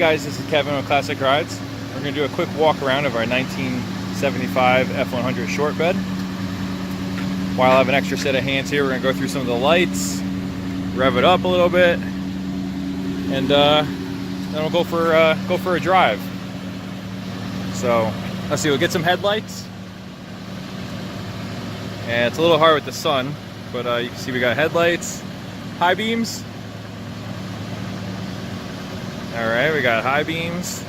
guys, this is Kevin with Classic.Rides. We're going to do a quick walk around of our 1975 F100 short bed. While I have an extra set of hands here, we're going to go through some of the lights, rev it up a little bit, and then we'll go for a drive. So let's see, we'll get some headlights. And it's a little hard with the sun, but you can see we got headlights, high beams. All right, we got high beams,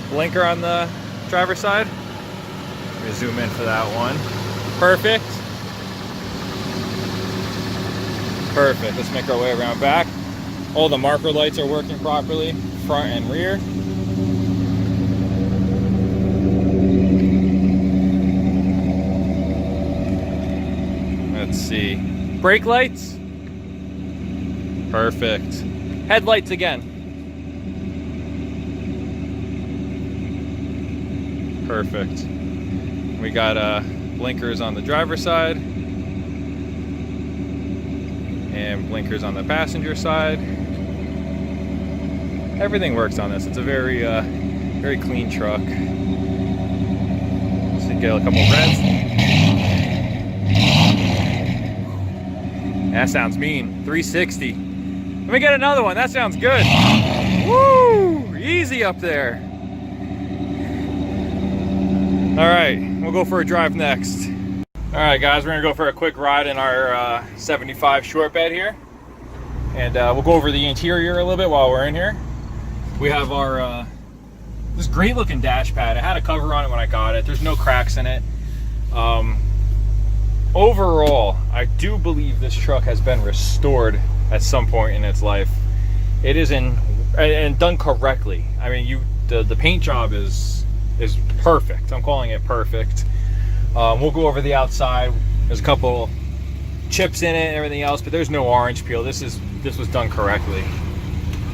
blinker on the driver's side. Let me zoom in for that one. Perfect. Perfect. Let's make our way around back. All the marker lights are working properly, front and rear. Let's see. Brake lights. Perfect. Headlights again. Perfect. We got blinkers on the driver's side and blinkers on the passenger side. Everything works on this. It's a very very clean truck. Let's get a couple reds. That sounds mean. 360. Let me get another one. That sounds good. Woo! Easy up there. All right, we'll go for a drive next. All right, guys, we're gonna go for a quick ride in our 75 short bed here. And we'll go over the interior a little bit while we're in here. We have our, this great looking dash pad. I had a cover on it when I got it. There's no cracks in it. Overall, I do believe this truck has been restored at some point in its life. It is in, and done correctly. I mean, the paint job is perfect. I'm calling it perfect. We'll go over the outside. There's a couple chips in it and everything else, but there's no orange peel. This was done correctly.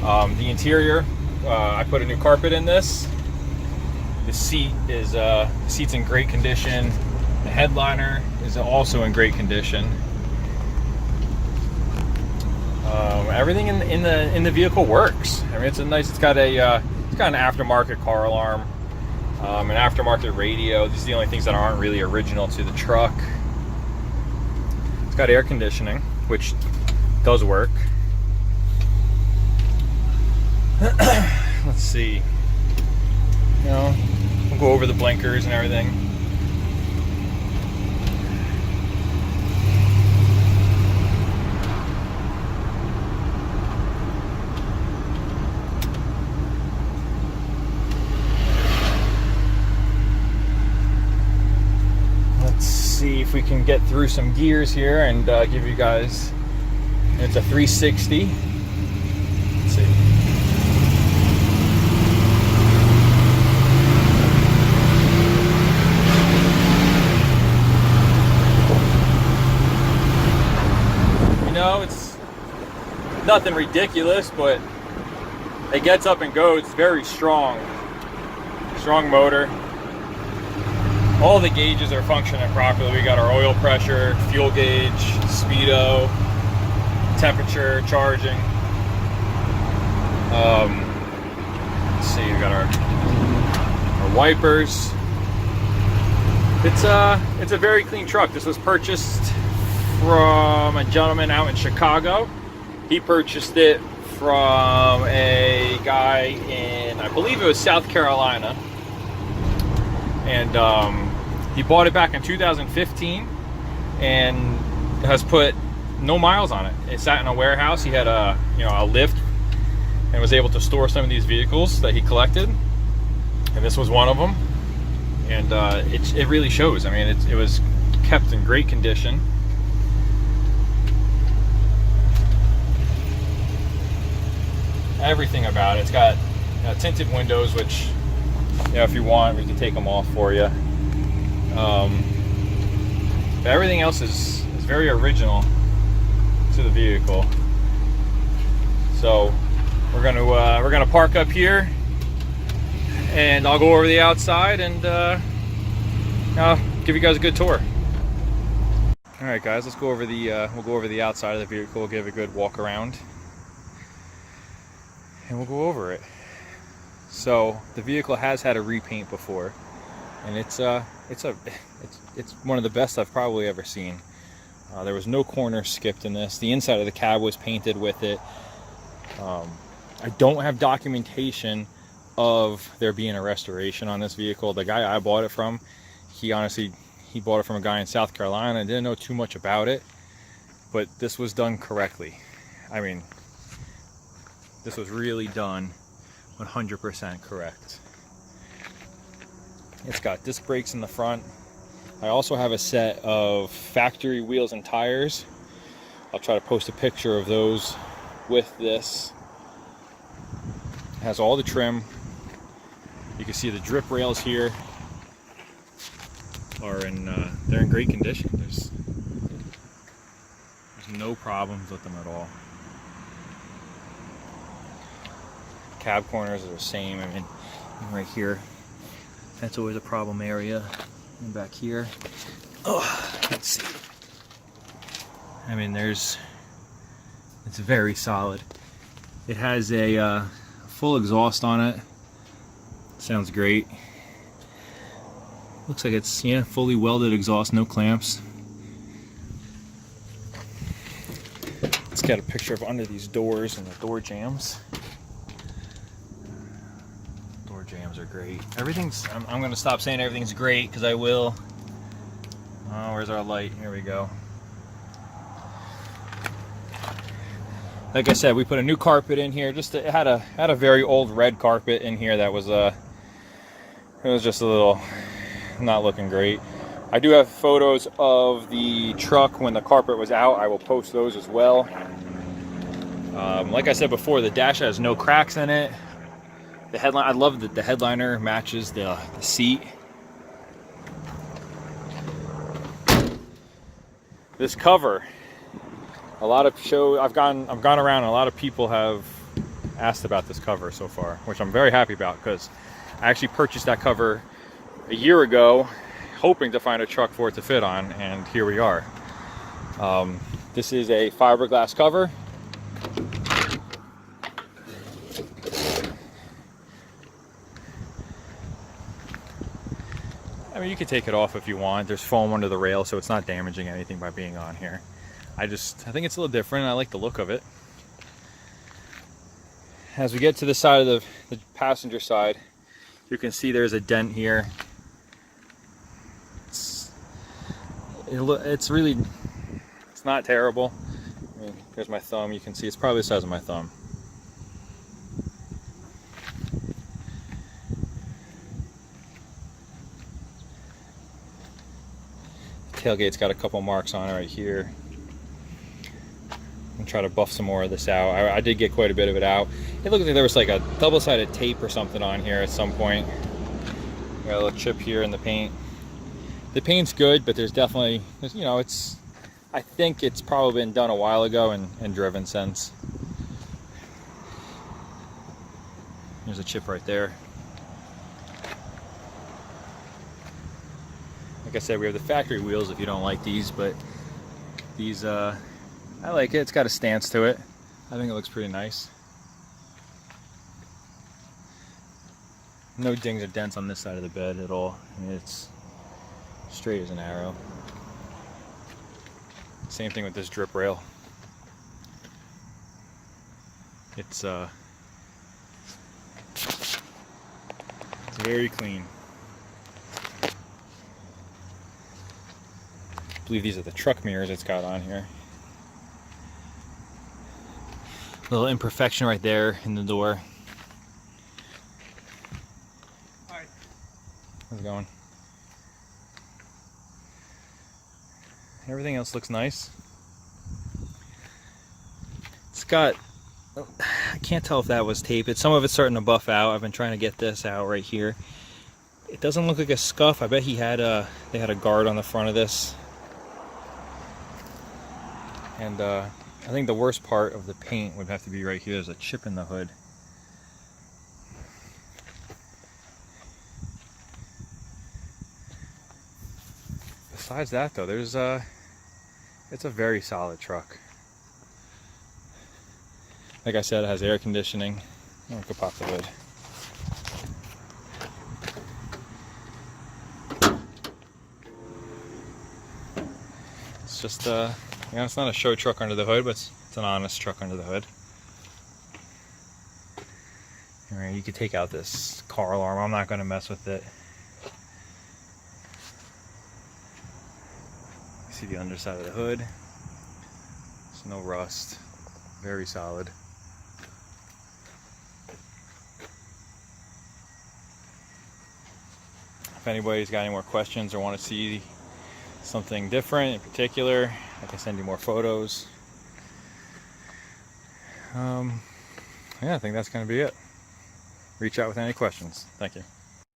The interior, I put a new carpet in this. The seat's in great condition. The headliner is also in great condition. Everything in the vehicle works. I mean, it's got an aftermarket car alarm. An aftermarket radio. These are the only things that aren't really original to the truck. It's got air conditioning, which does work. Let's see. We'll go over the blinkers and everything. See if we can get through some gears here and give you guys, it's a 360. Let's see. It's nothing ridiculous, but it gets up and goes. It's very strong motor. All the gauges are functioning properly. We got our oil pressure, fuel gauge, speedo, temperature, charging. Let's see, we got our wipers. It's a very clean truck. This was purchased from a gentleman out in Chicago. He purchased it from a guy in, I believe it was South Carolina. And he bought it back in 2015 and has put no miles on it. It sat in a warehouse. He had a lift and was able to store some of these vehicles that he collected. And this was one of them. And it really shows. I mean, it was kept in great condition. Everything about it. It's got tinted windows, which, if you want, we can take them off for you. But everything else is very original to the vehicle. So we're gonna park up here, and I'll go over the outside and I'll give you guys a good tour. All right, guys, let's go over we'll go over the outside of the vehicle, give a good walk around, and we'll go over it. So the vehicle has had a repaint before, and it's one of the best I've probably ever seen. There was no corner skipped in this. The inside of the cab was painted with it. I don't have documentation of there being a restoration on this vehicle. The guy I bought it from, he bought it from a guy in South Carolina and didn't know too much about it, but this was done correctly. I mean, this was really done 100% correct. It's got disc brakes in the front. I also have a set of factory wheels and tires. I'll try to post a picture of those with this. It has all the trim. You can see the drip rails here are they're in great condition. There's no problems with them at all. Cab corners are the same. I mean, right here, that's always a problem area. And back here, oh, let's see. I mean, it's very solid. It has a full exhaust on it. Sounds great. Looks like it's, yeah, fully welded exhaust, no clamps. Let's get a picture of under these doors and the door jambs. Door jambs are great. Everything's, I'm going to stop saying everything's great because I will. Oh, where's our light? Here we go. Like I said, we put a new carpet in here. It had a very old red carpet in here that was it was just a little not looking great. I do have photos of the truck when the carpet was out. I will post those as well. Like I said before, the dash has no cracks in it. The headline, I love that the headliner matches the seat. This cover, I've gone around and a lot of people have asked about this cover so far, which I'm very happy about because I actually purchased that cover a year ago hoping to find a truck for it to fit on, and here we are. This is a fiberglass cover. I mean, you can take it off if you want. There's foam under the rail, so it's not damaging anything by being on here. I think it's a little different. I like the look of it. As we get to the side of the passenger side, you can see there's a dent here. It's not terrible. I mean, here's my thumb. You can see it's probably the size of my thumb. Tailgate's got a couple marks on it right here. I'm trying to buff some more of this out. I did get quite a bit of it out. It looked like there was like a double-sided tape or something on here at some point. Got a little chip here in the paint. The paint's good, but there's definitely, you know, I think it's probably been done a while ago and driven since. There's a chip right there. Like I said, we have the factory wheels if you don't like these, but these, I like it. It's got a stance to it. I think it looks pretty nice. No dings or dents on this side of the bed at all. I mean, it's straight as an arrow. Same thing with this drip rail. It's very clean. I believe these are the truck mirrors it's got on here. Little imperfection right there in the door. Hi. How's it going? Everything else looks nice. It's got, I can't tell if that was tape. Some of it's starting to buff out. I've been trying to get this out right here. It doesn't look like a scuff. I bet they had a guard on the front of this. And I think the worst part of the paint would have to be right here. There's a chip in the hood. Besides that though, it's a very solid truck. Like I said, it has air conditioning. I could pop the hood. It's just you know, it's not a show truck under the hood, but it's an honest truck under the hood. All right, you could take out this car alarm. I'm not going to mess with it. You see the underside of the hood. There's no rust. Very solid. If anybody's got any more questions or want to see something different in particular, I can send you more photos. Yeah, I think that's going to be it. Reach out with any questions. Thank you.